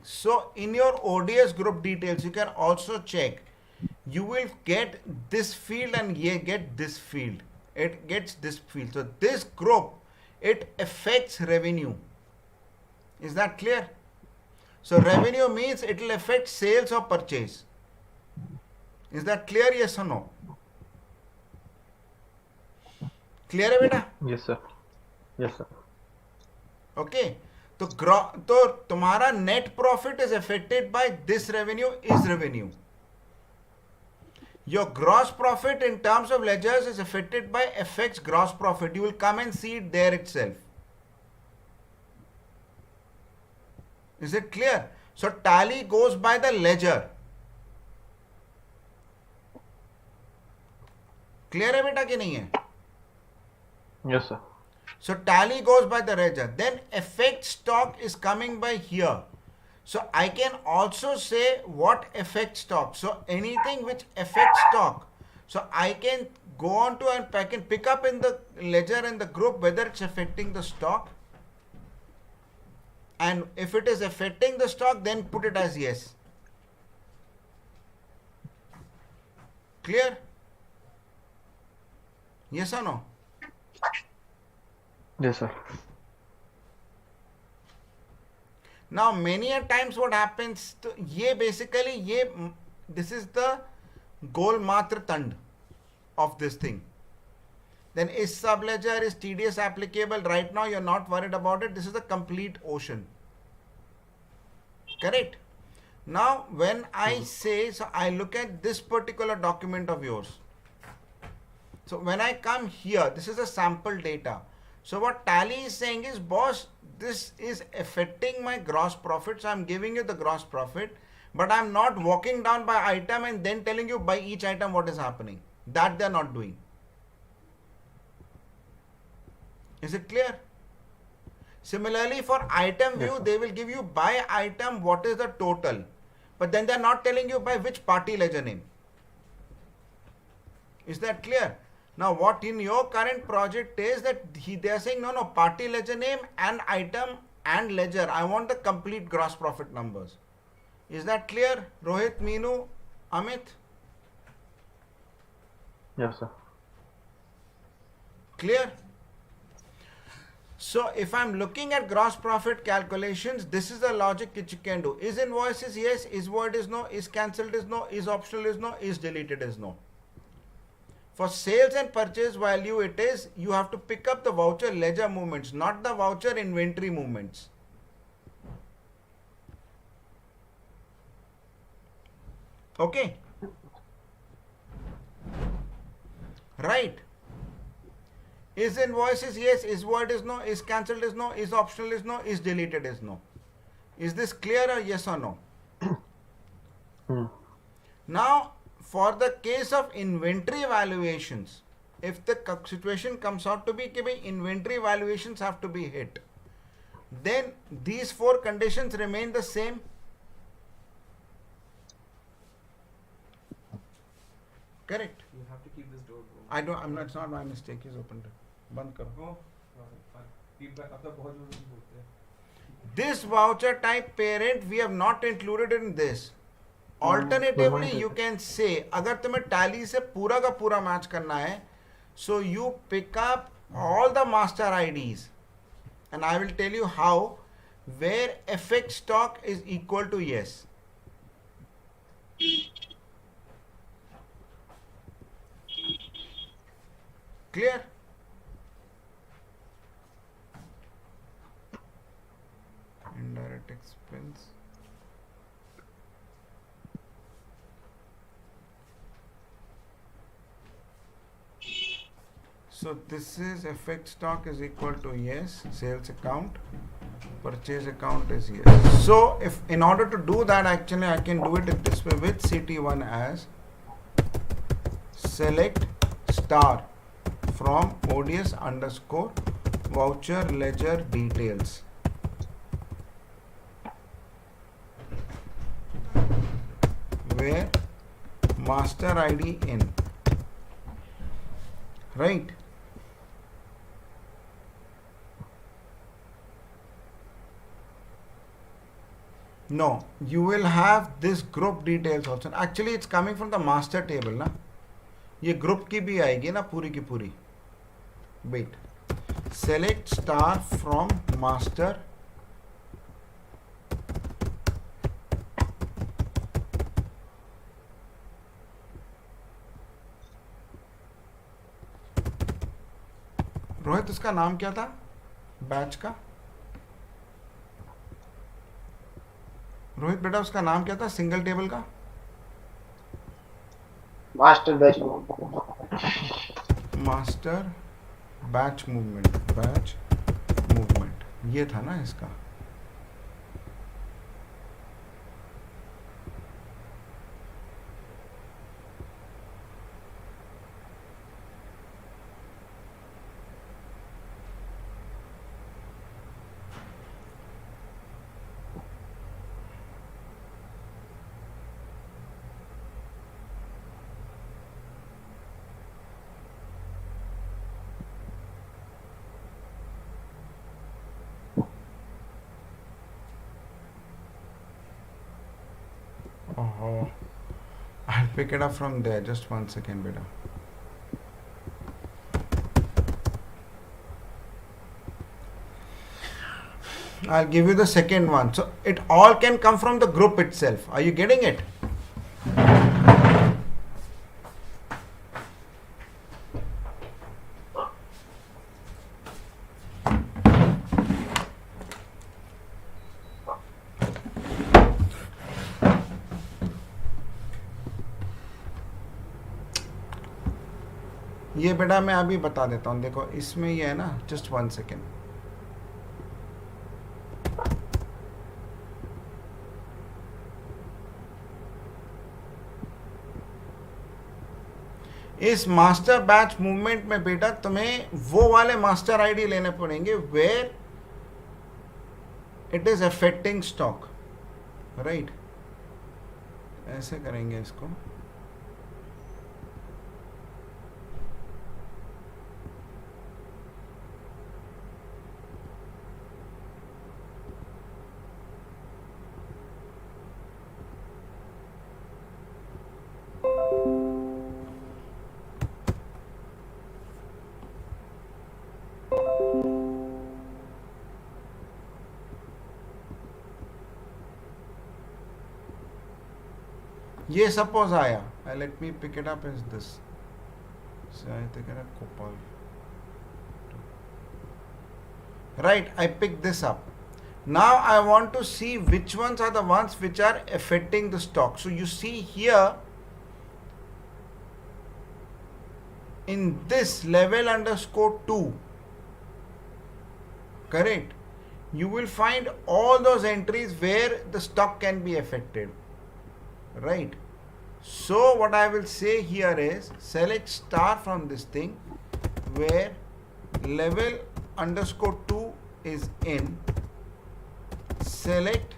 So in your ODS group details, you can also check. You will get this field and you get this field. It gets this field. So this group, it affects revenue. Is that clear? So revenue means it will affect sales or purchase. Is that clear? Yes or no? Clear है बेटा? Yes, sir. Yes, sir. Okay. तो तुम्हारा net profit is affected by this revenue is revenue. Your gross profit in terms of ledgers is affected by FX gross profit. You will come and see it there itself. Is it clear? So tally goes by the ledger. Clear है बेटा कि नहीं है? Yes, sir. So tally goes by the ledger. Then effect stock is coming by here. So I can also say what affects stock. So anything which affects stock. So I can go on to and I can pick up in the ledger and the group whether it's affecting the stock. And if it is affecting the stock, then put it as yes. Clear? Yes or no? Yes, sir. Now many a times what happens to ये basically this is the goal matra tand of this thing. Then is sub ledger, is TDS applicable? Right now you're not worried about it. This is the complete ocean. Correct? Now when I say, so I look at this particular document of yours. So when I come here, this is a sample data. So what tally is saying is, boss, this is affecting my gross profit. So I'm giving you the gross profit, but I'm not walking down by item and then telling you by each item what is happening. That they're not doing. Is it clear? Similarly, for item view, they will give you by item what is the total, but then they're not telling you by which party ledger name. Is that clear? Now what in your current project is that they are saying no, party ledger name and item and ledger. I want the complete gross profit numbers. Is that clear? Rohit, Meenu, Amit? Yes, sir. Clear? So if I'm looking at gross profit calculations, this is the logic which you can do. Is invoices yes, is void is no, is cancelled is no, is optional is no, is deleted is no. For sales and purchase value, it is you have to pick up the voucher ledger movements, not the voucher inventory movements. Okay? Right? Is invoice is yes, is void is no, is cancelled is no, is optional is no, is deleted is no. Is this clear or yes or no? Now, for the case of inventory valuations, if the situation comes out to be that inventory valuations have to be hit, then these four conditions remain the same. Correct? You have to keep this door open. I don't, I'm not, it's not my mistake, he's opened it. Band karo. Oh, feedback अब तक बहुत जरूरी बोलते हैं. This voucher type parent we have not included in this. Alternatively, you can say, अगर तुम्हें tally से पूरा का पूरा match करना है, so you pick up all the master IDs, and I will tell you how, where FX stock is equal to yes. Clear? Indirect expense. So this is FX stock is equal to yes, sales account, purchase account is yes. So if in order to do that, actually I can do it in this way with CT1 as select star from ODS underscore voucher ledger details. Where master ID in. Right? No, you will have this group details also. Actually, it's coming from the master table, ना. ये group की भी आएगी ना पूरी की पूरी. Wait. Select star from master. Rohit, उसका नाम क्या था बैच का? रोहित बेटा, उसका नाम क्या था सिंगल टेबल का? Master batch master batch movement ये था ना इसका. Oh, I'll pick it up from there. Just 1 second, beta. I'll give you the second one. So it all can come from the group itself. Are you getting it? ये बेटा मैं अभी बता देता हूँ. देखो इसमें ये है ना, जस्ट 1 सेकेंड. इस मास्टर बैच मूवमेंट में बेटा तुम्हें वो वाले मास्टर आईडी लेने पड़ेंगे where it is affecting stock, right? ऐसे करेंगे इसको. ये सपोज आया. Let me pick it up as this. Right, I pick this up. Now I want to see which ones are the ones which are affecting the stock. So you see here in this level underscore 2, correct? You will find all those entries where the stock can be affected, right? So what I will say here is select star from this thing where level underscore 2 is in, select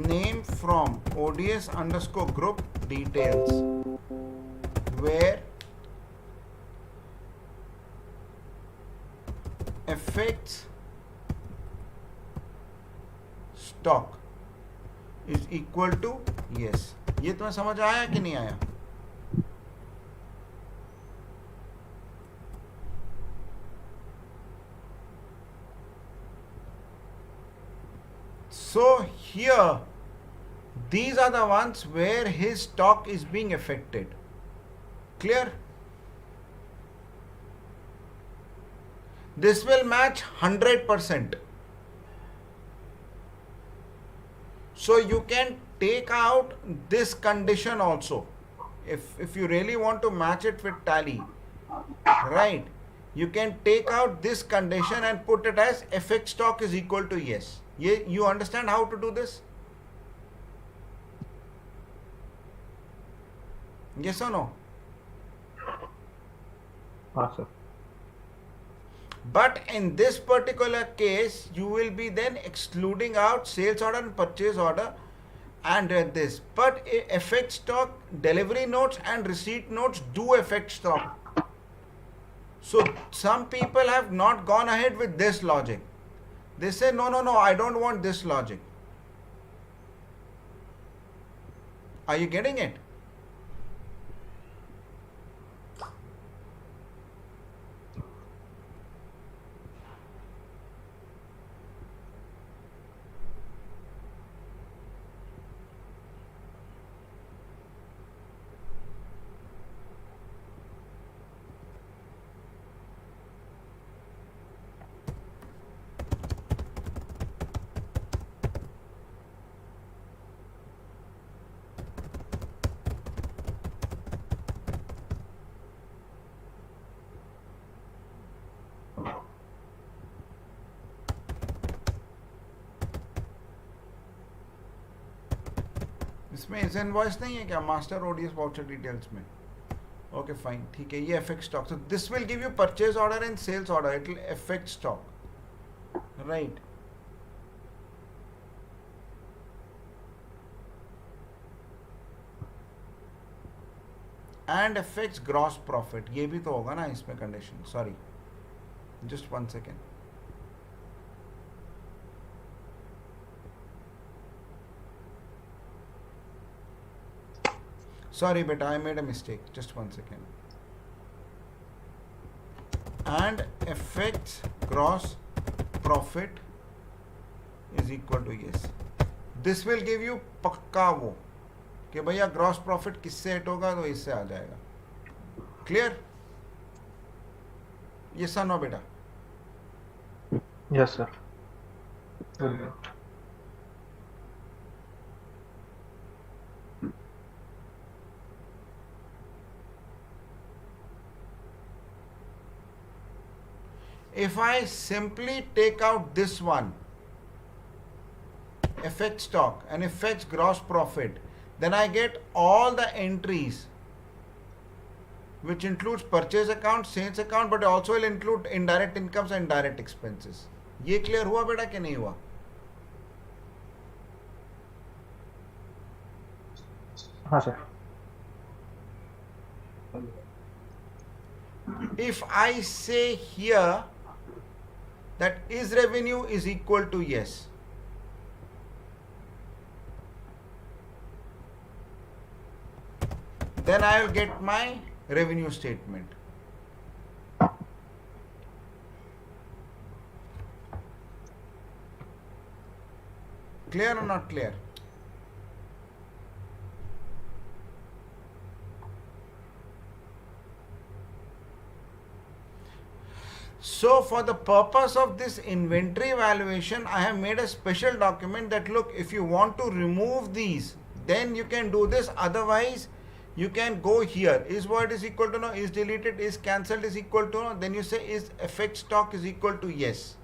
name from ODS underscore group details where affects stock is equal to yes. ये तुम्हें समझ आया कि नहीं आया? So here these are the ones where his stock is being affected. Clear? This will match 100%. So you can take out this condition also. If you really want to match it with tally, right? You can take out this condition and put it as FX stock is equal to yes. You understand how to do this? Yes or no? Sir. But in this particular case, you will be then excluding out sales order and purchase order and this, but affect stock, delivery notes and receipt notes do affect stock. So some people have not gone ahead with this logic. They say no, I don't want this logic. Are you getting it? इसमें इस invoice नहीं है क्या master ODS voucher details में? Okay fine, ठीक है, ये affect stock. So this will give you purchase order and sales order. It will affect stock, right? And affects gross profit. ये भी तो होगा ना इसमें condition. Sorry, just 1 second. Sorry beta, I made a mistake. Just 1 second. And affects gross profit is equal to yes. This will give you पक्का वो कि भैया ग्रॉस प्रॉफिट किससे हिट होगा तो इससे आ जाएगा. क्लियर? ये सन हो बेटा? Yes, sir. Will be. If I simply take out this one, affect stock and affects gross profit, then I get all the entries which includes purchase account, sales account, but also will include indirect incomes and direct expenses. ये clear हुआ बेटा कि नहीं हुआ? हाँ sir. If I say here that is revenue is equal to yes, then I will get my revenue statement. Clear or not clear? So for the purpose of this inventory valuation, I have made a special document that look, if you want to remove these, then you can do this. Otherwise, you can go here. Is void is equal to no, is deleted, is cancelled is equal to no. Then you say is affect stock is equal to yes.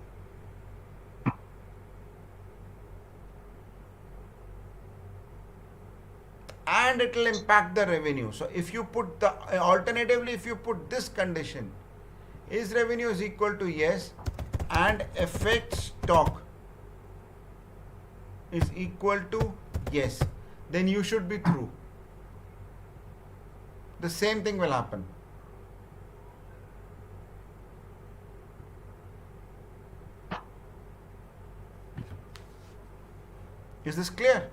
And it will impact the revenue. So if you put the alternatively, if you put this condition, is revenue is equal to yes and affect stock is equal to yes, then you should be through. The same thing will happen. Is this clear?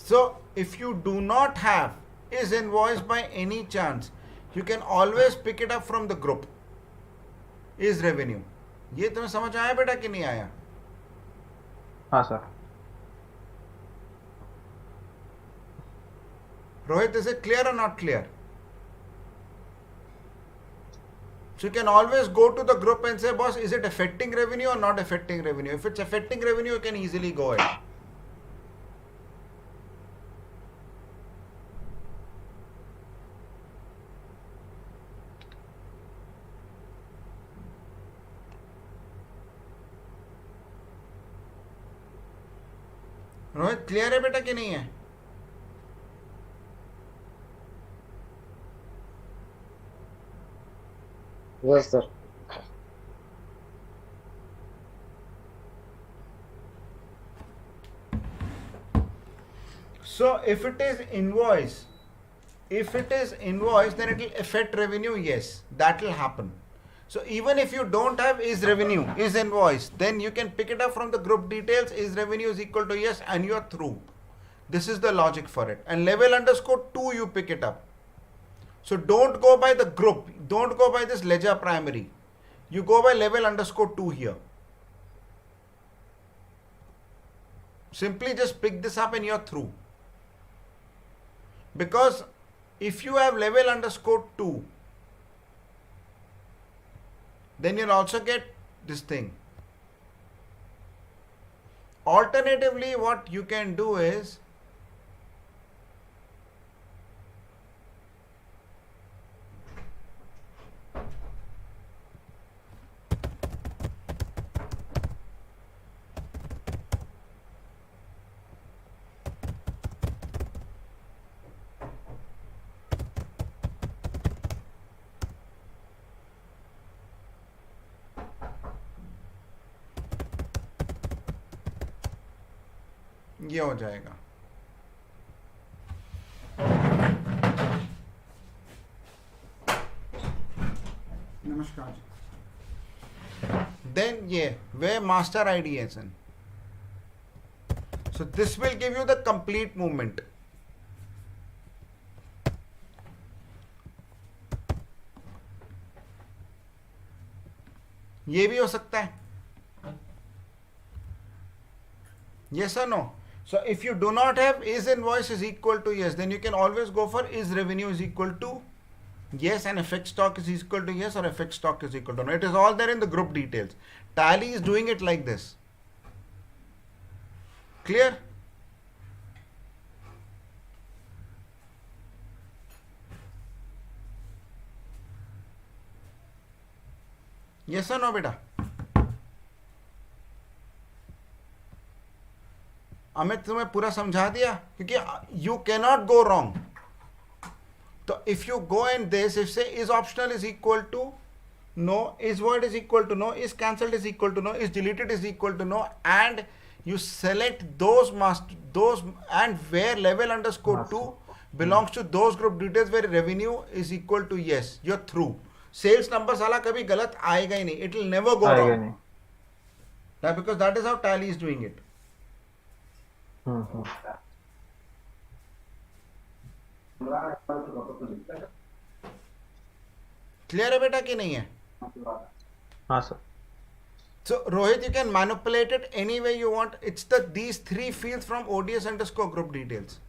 So if you do not have is invoiced by any chance, you can always pick it up from the group. Is revenue. ये तुम्हें समझ आया बेटा कि नहीं आया? हाँ sir. Rohit, is it clear or not clear? So you can always go to the group and say, boss, is it affecting revenue or not affecting revenue? If it's affecting revenue, you can easily go ahead. Rohit clear है बेटा कि नहीं है? Yes, sir. So if it is invoice, then it will affect revenue. Yes, that will happen. So even if you don't have is revenue, is invoice, then you can pick it up from the group details. Is revenue is equal to yes, and you are through. This is the logic for it. And level underscore 2 you pick it up. So don't go by the group. Don't go by this ledger primary. You go by level underscore 2 here. Simply just pick this up and you're through. Because if you have level underscore 2, then you'll also get this thing. Alternatively, what you can do is, ये हो जाएगा. नमस्कार. Then yeah, where master ID is in. So this will give you the complete movement. ये भी हो सकता है. Yes or no? So if you do not have is invoice is equal to yes, then you can always go for is revenue is equal to yes and FX stock is equal to yes or FX stock is equal to no. It is all there in the group details. Tally is doing it like this. Clear? Yes or no, beta? Amit तुम्हें पूरा समझा दिया, क्योंकि you cannot go wrong. तो if you go in this, if say is optional is equal to no, is void is equal to no, is cancelled is equal to no, is deleted is equal to no, and you select those and where level underscore 2 belongs to those group details where revenue is equal to yes, you're through. Sales number साला कभी गलत आएगा ही नहीं. It will never go आएगा wrong. नहीं. Because that is how Tally is doing it. Clear है बेटा कि नहीं है? हाँ sir. So Rohit, you can manipulate it any way you want. It's these three fields from ODS underscore group details.